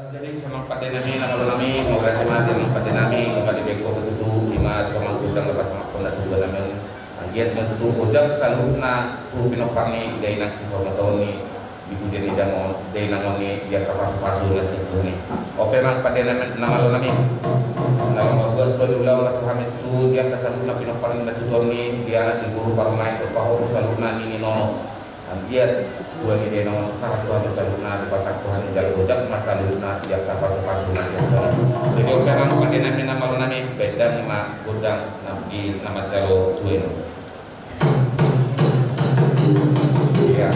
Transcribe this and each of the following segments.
Jadi memang pada nami nama nami mau berarti mati memang pada nami kembali beko begitu lima sama kudang lepas sama kondak juga namen agiat begitu ujang salutna tu pinopani gay nang si sama tahun ni ibu jadi damo gay nang ni dia kapas pasu nasi tu ni oke memang pada nama nami nama buat ulang atau hamil tu dia kesalutna pinopani nasi tahun ni dia anak di guru parmai berpahu salutna ni nono agiat Tuhan ini nomor satu Tuhan saluna di pasar Tuhan jalur ojak masaluna dia kapal sepasuna jadi orang pada nama nami beda nama gudang nabi nama jalur Tuhan ya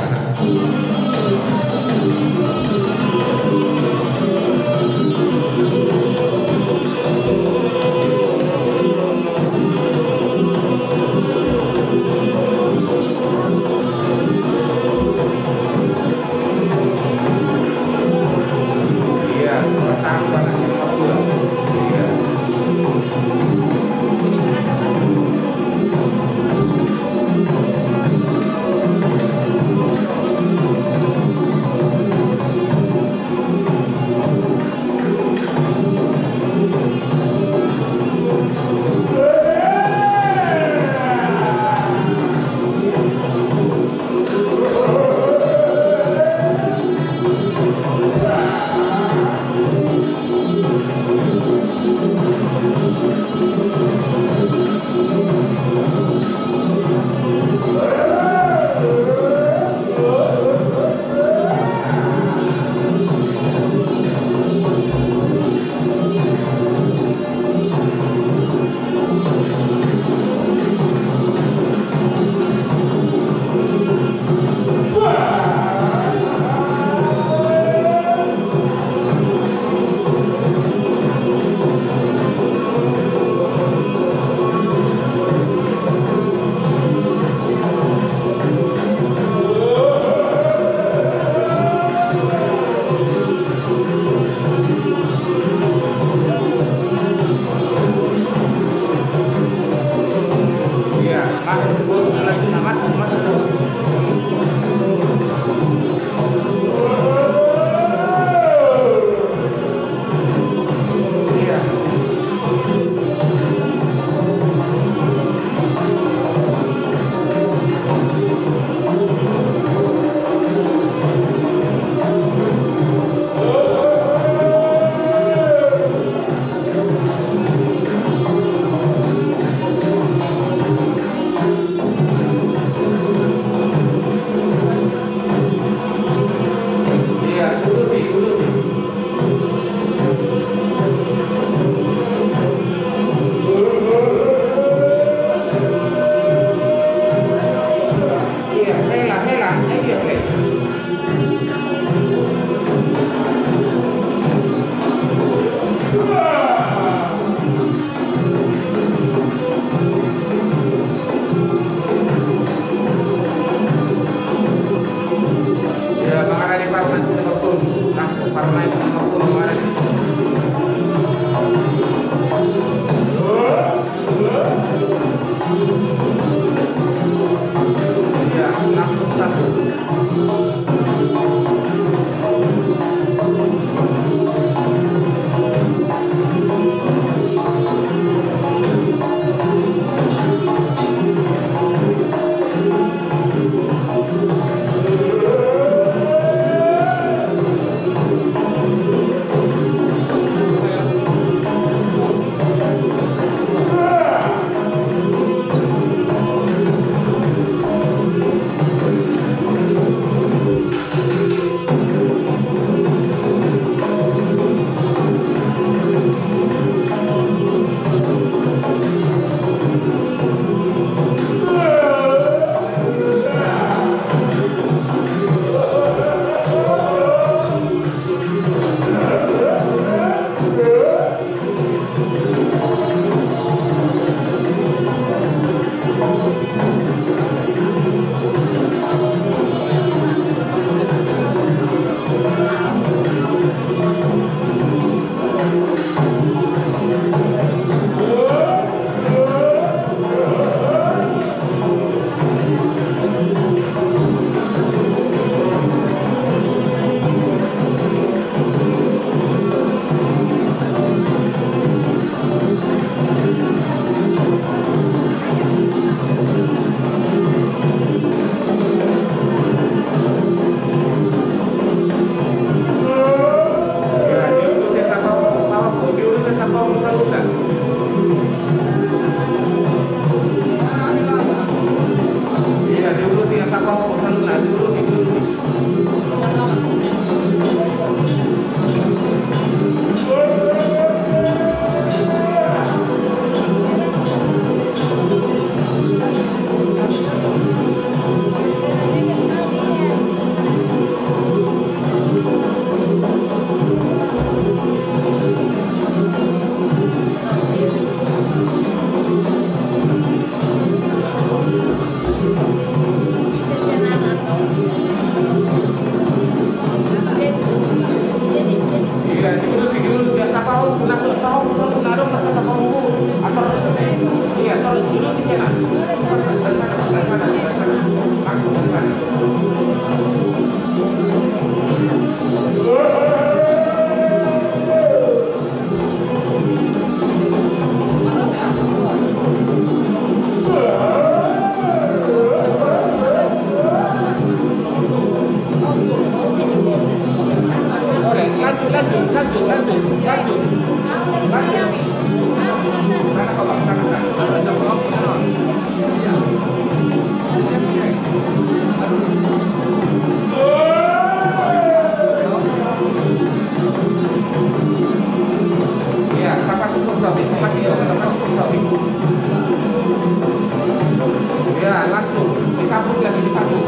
Ya, langsung disambut lagi disambut.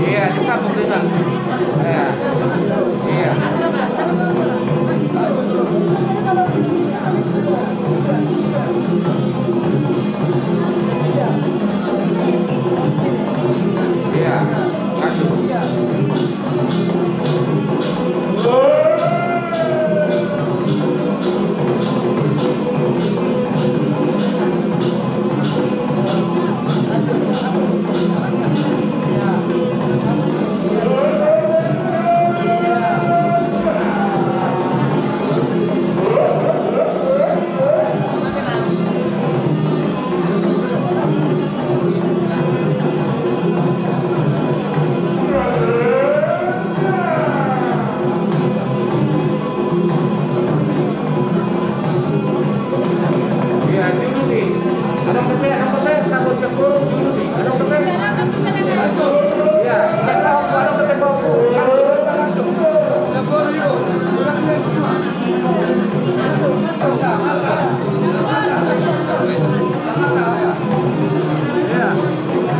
Iya, disambut dengan. Iya. Iya, langsung.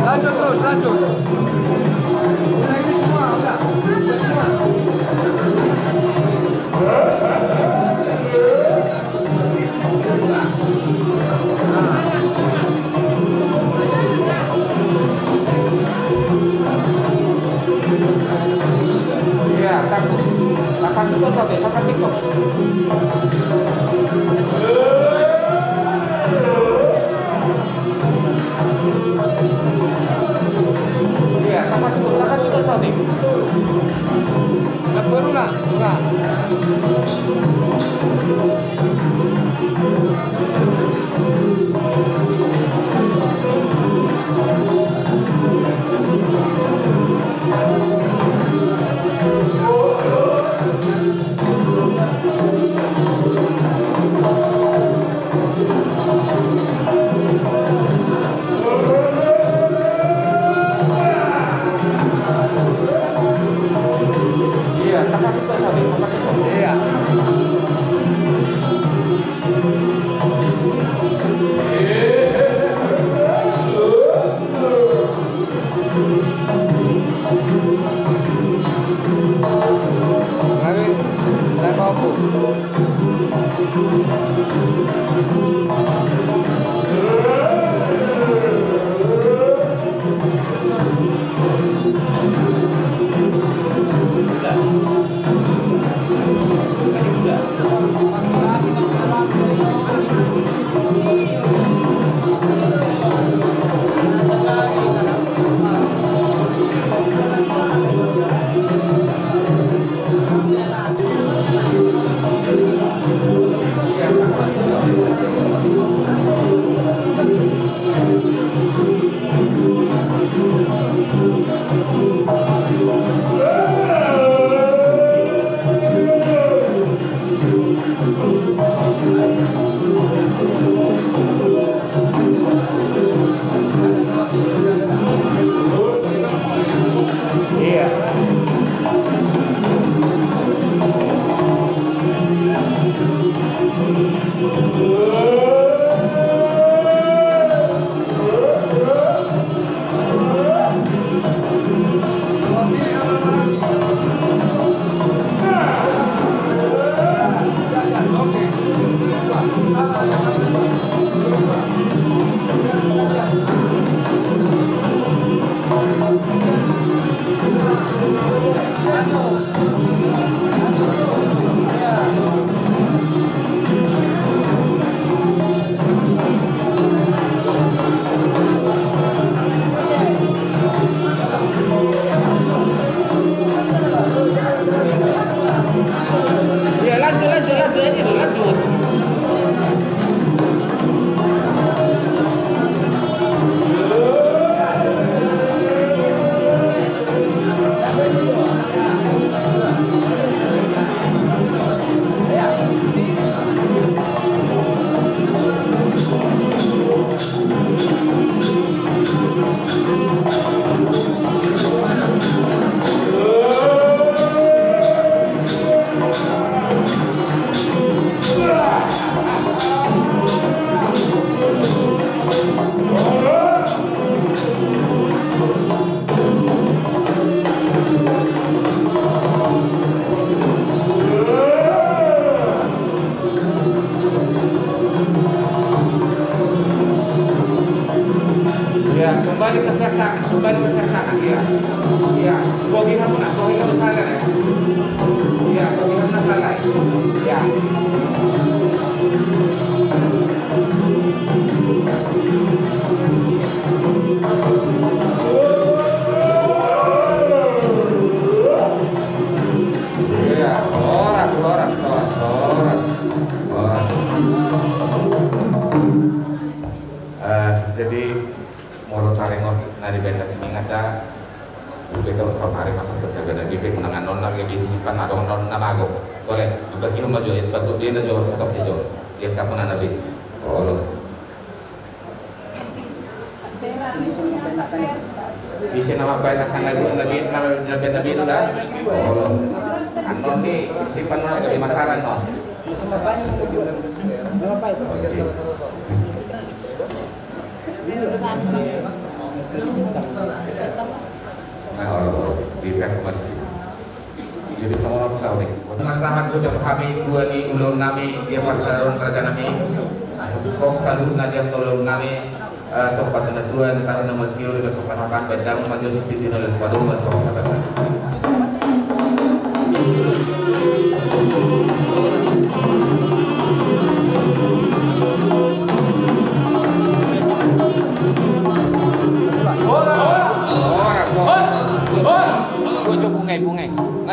Lanjut terus, lanjut. Ini semua udah. Iya, takut. Kapasiko sote, kapasiko. Iya, kapasiko sote. Baru na, enggak. nari benda ingata beto samari masuk ke benda bibit menangan non lagi disimpan ada non namago boleh bagi rumah jo itu bagi dia jo satu jo dia kapan nabi oh bisa nama baik akan nabi nabi itu dah oh anon ni simpan non di masalah non jadi semua pesawat ini masalah ucap kami dua ni ulun nami dia pasaron kerja nami kok salut nadia tolong nami sempat ada dua entah nomor kilo ke sopan bedang maju seperti oleh sepadu motor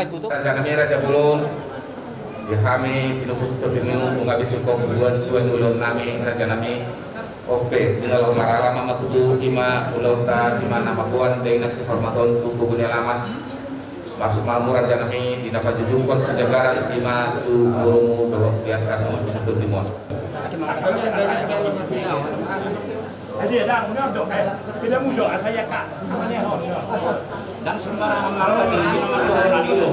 Raja kami Raja Bulung di kami pinupus itu binu bunga bisukok buat tuan ulun nami Raja nami oke dengan marala mama tuju ima ulauta di mana makuan dengan sesamaton tubuh dunia lama masuk mamu Raja nami di napa jujungkon sejagaran ima tu burungu belok biarkan mau disebut dimon jadi dah punya dok kita muncul saya kak namanya hot dan sembarangan orang di sini orang itu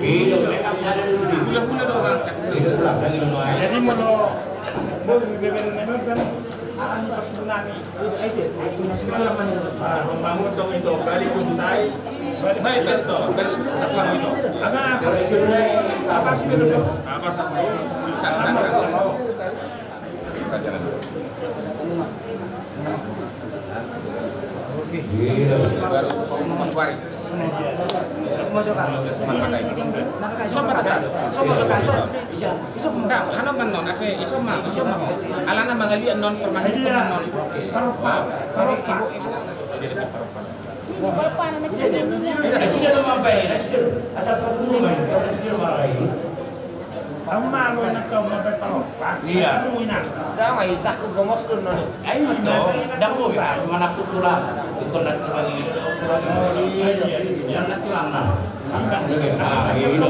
hidup memang ada di sini bulan orang hidup lagi dulu jadi mau beberapa kan tsunami semalaman membangun dong itu kali kuntai baik betul satuan itu apa sih itu apa sama gila baru ngomong kuari masuk kan iso enggak ano kan non ase iso mah alana mangali non permangit non Nasir mampai, nasir asal ketemu main, kalau nasir marahi. Amma lo nak tahu mampai tahu. Iya. Dah mai sak gomos tu non. Ayo tu, dah lo ya, mana kutulah. Itu nak lagi, iya. Nak tulang nah. Sampai lagi. Itu.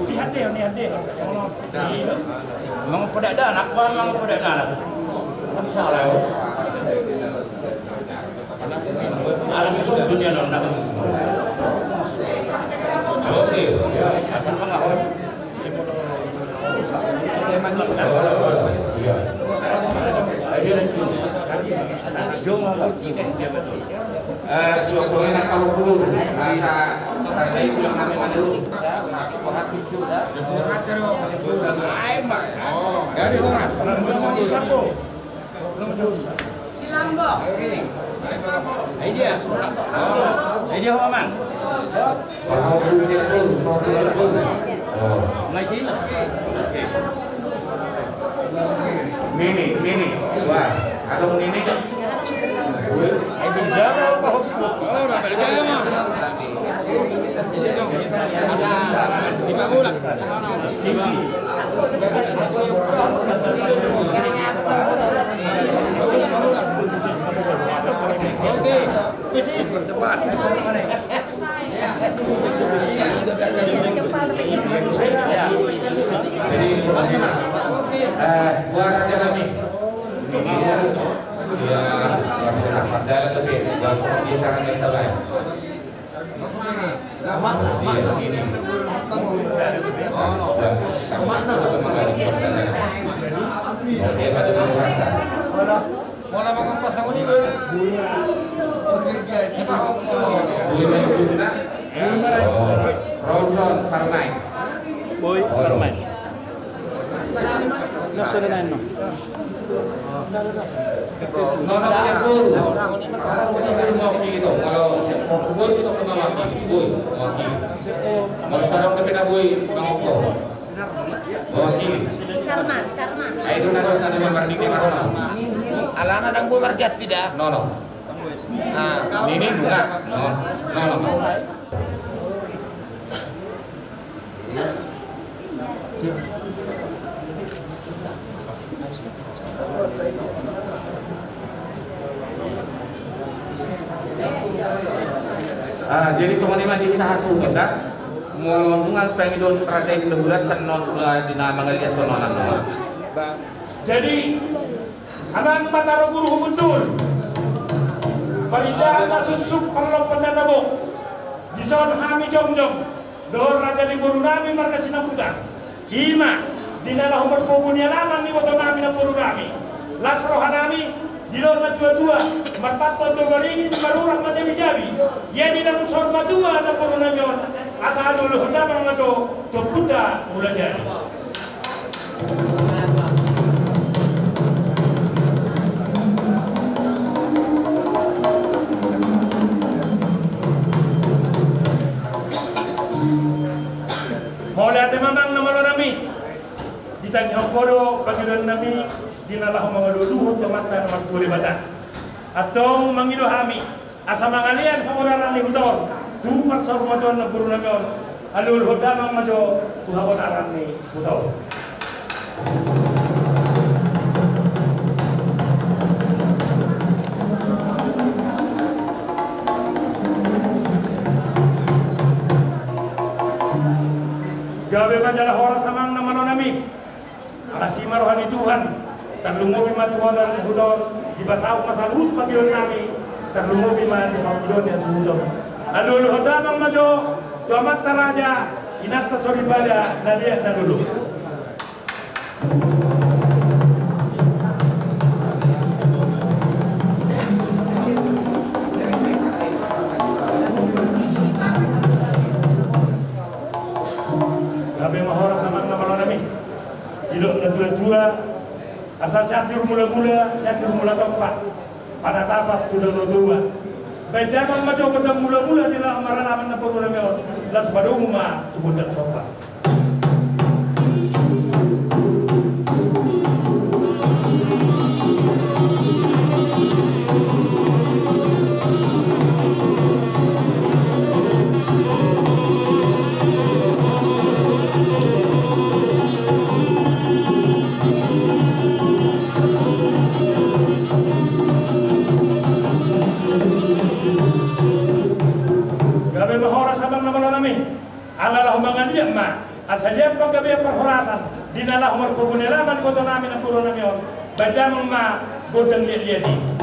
Lihat deh, lihat deh. Mang pada dah, nak kuan mang pada dah. Kan salah. Alam itu dunia non nak. Oke, ya, asal mengawal. Iya. Ayo nanti. Jom apa? Sore nak tahu dulu. Asa ada itu yang namanya dulu. Dari Horas. Silambo. Idea ho aman. Mau sirpun. Oh. Masih? Oke. Mini. Wah, ada mini. Cepat. Jadi sebenarnya buat Raja Nami ya dalam lebih dia cara mental lain ini dia satu surata mola mengempas aku ni Robson Parmai Boy Parmai nasa na no Nono Sirpur mau gitu kalau Sirpur itu mau boy kalau sarong tapi na boy mangko Sarma itu nasa sana membanding dengan Sarma alana dang boy marjat tidak no ini bukan no Jadi semua lima di kita hasil kita mau ngungal pengidon raja yang bulat dan non di nama ngeliat nonan nomor. Jadi anak mataro guru betul. Paridah susuk perlu pendatabo. Di son kami jom-jom. Dor raja di guru nami marga sinaputan. Ima dinala humor pobunya lamang ni boto nami na guru nami. Lasrohan nami di lor na tua-tua. Martato do baringin marurang na jabi-jabi. Ya di nang sor madua na guru nami on. Asal dulu lamang na to puta mula jadi. Mulai memang nama nami ditanya kodo panggilan nami dinalah mga luluhod ke mata ng magpulibatan atong mangido hami asa mangalian panguraran ni hudon tupak sa rumatuan ng puro nagaon alulhod damang majo tuhawon aran ni hudon. Gabi majalah orang samang nama nami kasih marohani Tuhan terlungu bima Tuhan dan hudon di basau masalut pagilon nami terlungu bima di pagilon yang suhudon alul hodamang majo tuamat taraja inat tasoribada nadia na dulu. Gabi mahora samang nama nami ilok na dua-dua asal syakur mula-mula syakur mula tempat pada tapak sudah dua beda kan macam pedang mula-mula di dalam maranaman na puro nami on las pada umma tubundak sopa. Alalah humangan dia ma asalnya paggabi perhorasan dinalah humar kubunelaman koto namin ang puro nami on badamang ma godang liati.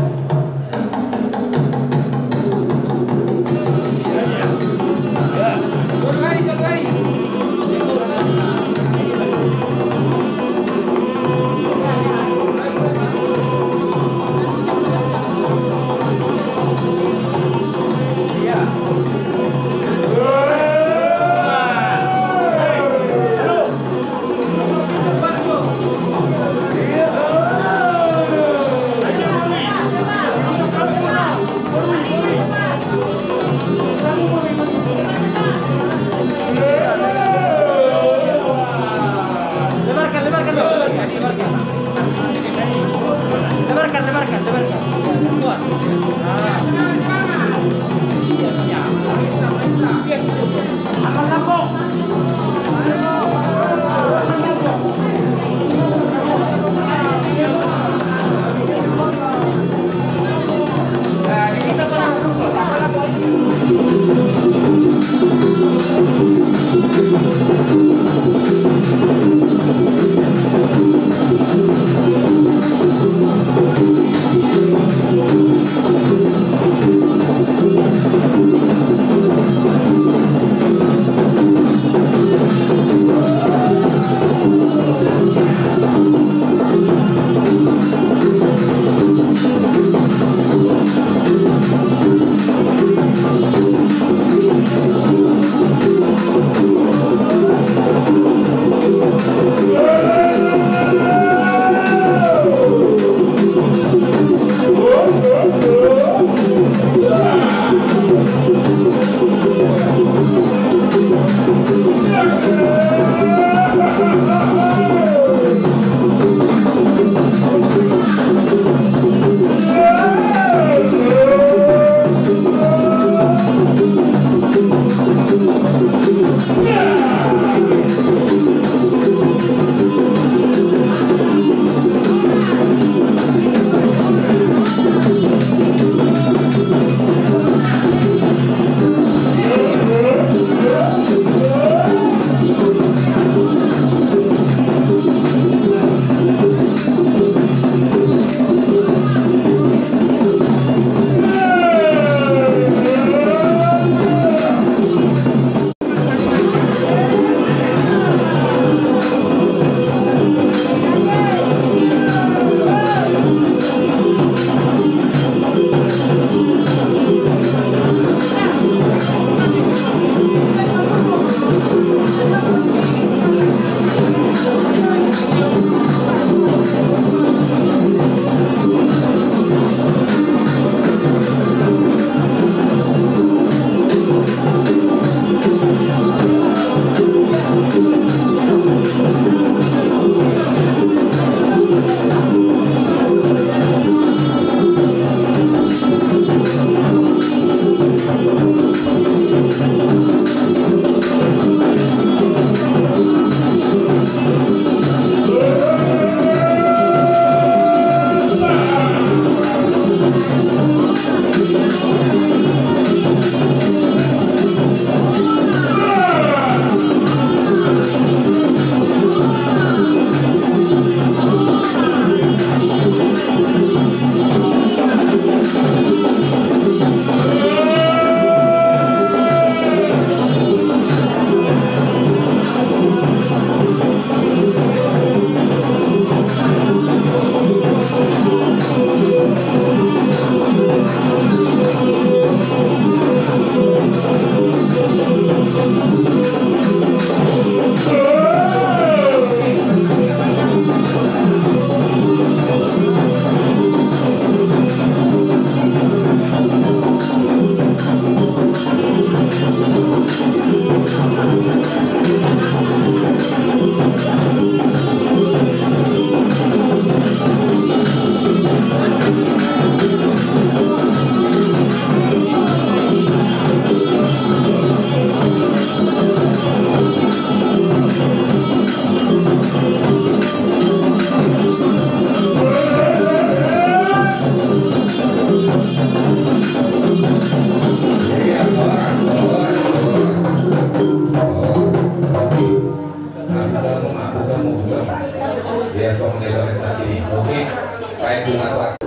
baik bunga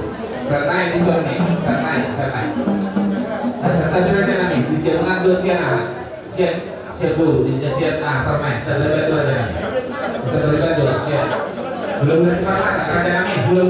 Santai di sini, santai. Santai dulu aja nami. Di sini ngadu siapa? Siap bu, siap permain. Santai dulu aja nami. Santai dulu siap. Belum sekarang ada nami, belum